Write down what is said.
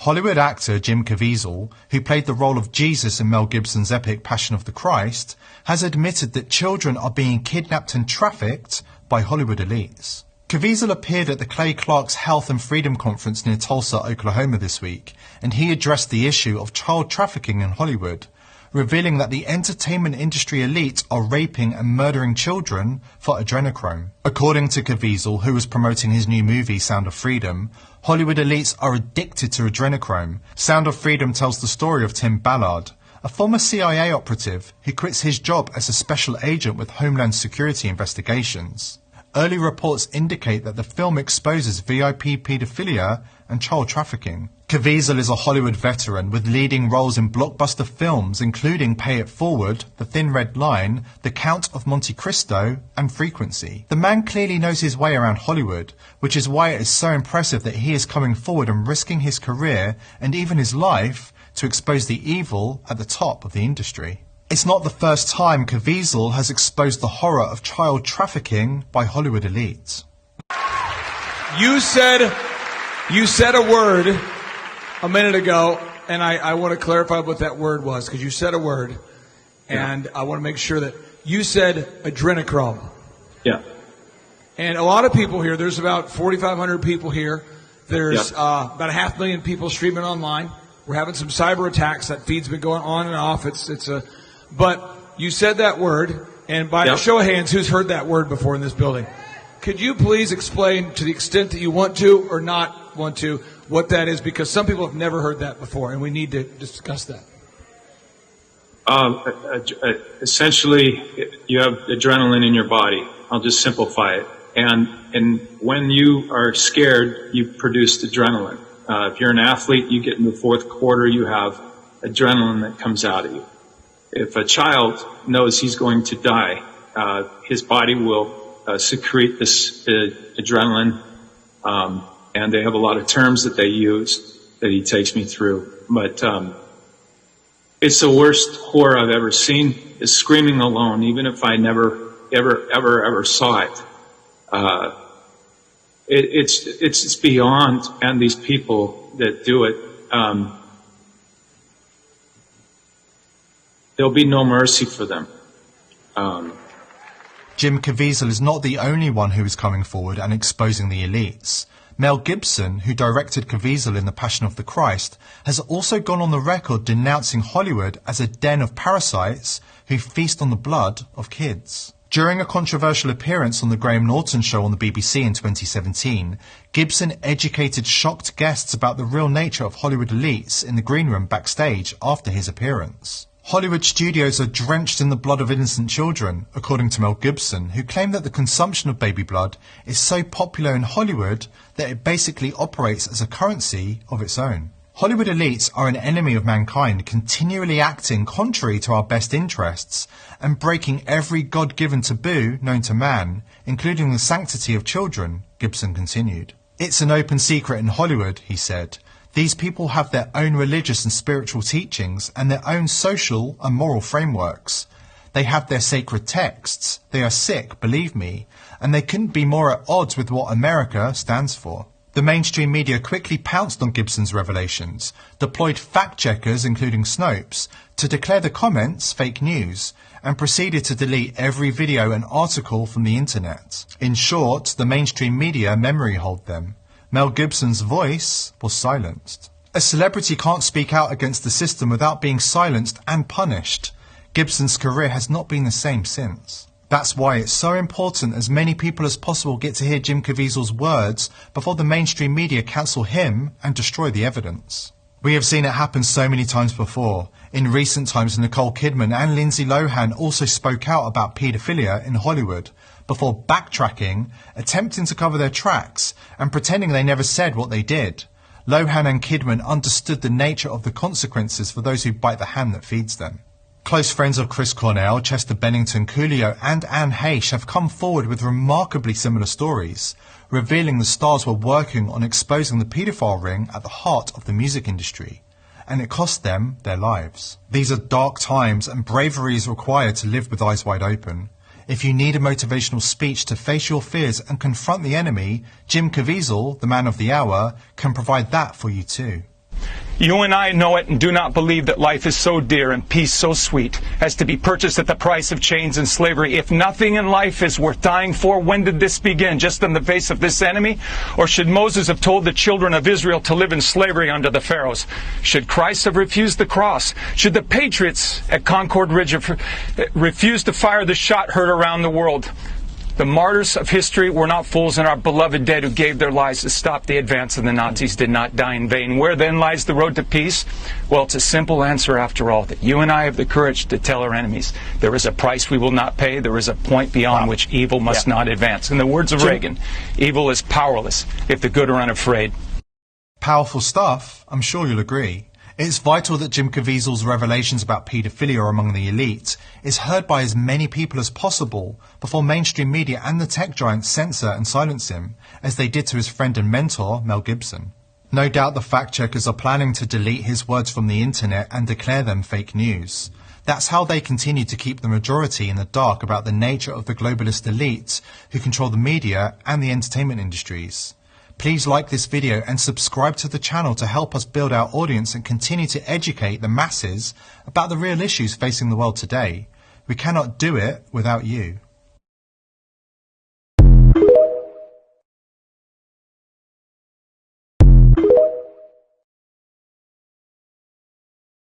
Hollywood actor Jim Caviezel, who played the role of Jesus in Mel Gibson's epic Passion of the Christ, has admitted that children are being kidnapped and trafficked by Hollywood elites. Caviezel appeared at the Clay Clark's Health and Freedom Conference near Tulsa, Oklahoma this week, and he addressed the issue of child trafficking in Hollywood, revealing that the entertainment industry elite are raping and murdering children for adrenochrome. According to Caviezel, who was promoting his new movie Sound of Freedom, Hollywood elites are addicted to adrenochrome. Sound of Freedom tells the story of Tim Ballard, a former CIA operative who quits his job as a special agent with Homeland Security investigations. Early reports indicate that the film exposes VIP pedophilia and child trafficking. Caviezel is a Hollywood veteran with leading roles in blockbuster films including Pay It Forward, The Thin Red Line, The Count of Monte Cristo, and Frequency. The man clearly knows his way around Hollywood, which is why it is so impressive that he is coming forward and risking his career and even his life to expose the evil at the top of the industry. It's not the first time Caviezel has exposed the horror of child trafficking by Hollywood elites. You said a word a minute ago, and I want to clarify what that word was, because you said a word, and I want to make sure that you said adrenochrome. Yeah. And a lot of people here, there's about 4,500 people here. There's about 500,000 people streaming online. We're having some cyber attacks. That feed's been going on and off. But you said that word, and by a show of hands, who's heard that word before in this building? Could you please explain, to the extent that you want to or not want to, what that is? Because some people have never heard that before, and we need to discuss that. Essentially, you have adrenaline in your body. I'll just simplify it. And when you are scared, you produce adrenaline. If you're an athlete, you get in the fourth quarter, you have adrenaline that comes out of you. If a child knows he's going to die, his body will secrete this adrenaline, and they have a lot of terms that they use that he takes me through. But it's the worst horror I've ever seen, is screaming alone, even if I never, ever saw it. It's beyond, and these people that do it, there'll be no mercy for them. Jim Caviezel is not the only one who is coming forward and exposing the elites. Mel Gibson, who directed Caviezel in The Passion of the Christ, has also gone on the record denouncing Hollywood as a den of parasites who feast on the blood of kids. During a controversial appearance on the Graham Norton Show on the BBC in 2017, Gibson educated shocked guests about the real nature of Hollywood elites in the green room backstage after his appearance. Hollywood studios are drenched in the blood of innocent children, according to Mel Gibson, who claimed that the consumption of baby blood is so popular in Hollywood that it basically operates as a currency of its own. Hollywood elites are an enemy of mankind, continually acting contrary to our best interests and breaking every God-given taboo known to man, including the sanctity of children, Gibson continued. It's an open secret in Hollywood, he said. These people have their own religious and spiritual teachings and their own social and moral frameworks. They have their sacred texts. They are sick, believe me, and they couldn't be more at odds with what America stands for. The mainstream media quickly pounced on Gibson's revelations, deployed fact-checkers, including Snopes, to declare the comments fake news, and proceeded to delete every video and article from the internet. In short, the mainstream media memory-holed them. Mel Gibson's voice was silenced. A celebrity can't speak out against the system without being silenced and punished. Gibson's career has not been the same since. That's why it's so important as many people as possible get to hear Jim Caviezel's words before the mainstream media cancel him and destroy the evidence. We have seen it happen so many times before. In recent times, Nicole Kidman and Lindsay Lohan also spoke out about paedophilia in Hollywood, before backtracking, attempting to cover their tracks, and pretending they never said what they did. Lohan and Kidman understood the nature of the consequences for those who bite the hand that feeds them. Close friends of Chris Cornell, Chester Bennington, Coolio and Anne Heche have come forward with remarkably similar stories, revealing the stars were working on exposing the paedophile ring at the heart of the music industry, and it cost them their lives. These are dark times and bravery is required to live with eyes wide open. If you need a motivational speech to face your fears and confront the enemy, Jim Caviezel, the man of the hour, can provide that for you too. You and I know it and do not believe that life is so dear and peace so sweet as to be purchased at the price of chains and slavery. If nothing in life is worth dying for, when did this begin? Just in the face of this enemy? Or should Moses have told the children of Israel to live in slavery under the Pharaohs? Should Christ have refused the cross? Should the patriots at Concord Ridge have refused to fire the shot heard around the world? The martyrs of history were not fools, and our beloved dead who gave their lives to stop the advance of the Nazis did not die in vain. Where then lies the road to peace? Well, it's a simple answer after all, that you and I have the courage to tell our enemies there is a price we will not pay, there is a point beyond which evil must not advance. In the words of Reagan, evil is powerless if the good are unafraid. Powerful stuff, I'm sure you'll agree. It's vital that Jim Caviezel's revelations about paedophilia among the elite is heard by as many people as possible before mainstream media and the tech giants censor and silence him, as they did to his friend and mentor, Mel Gibson. No doubt the fact-checkers are planning to delete his words from the internet and declare them fake news. That's how they continue to keep the majority in the dark about the nature of the globalist elite who control the media and the entertainment industries. Please like this video and subscribe to the channel to help us build our audience and continue to educate the masses about the real issues facing the world today. We cannot do it without you.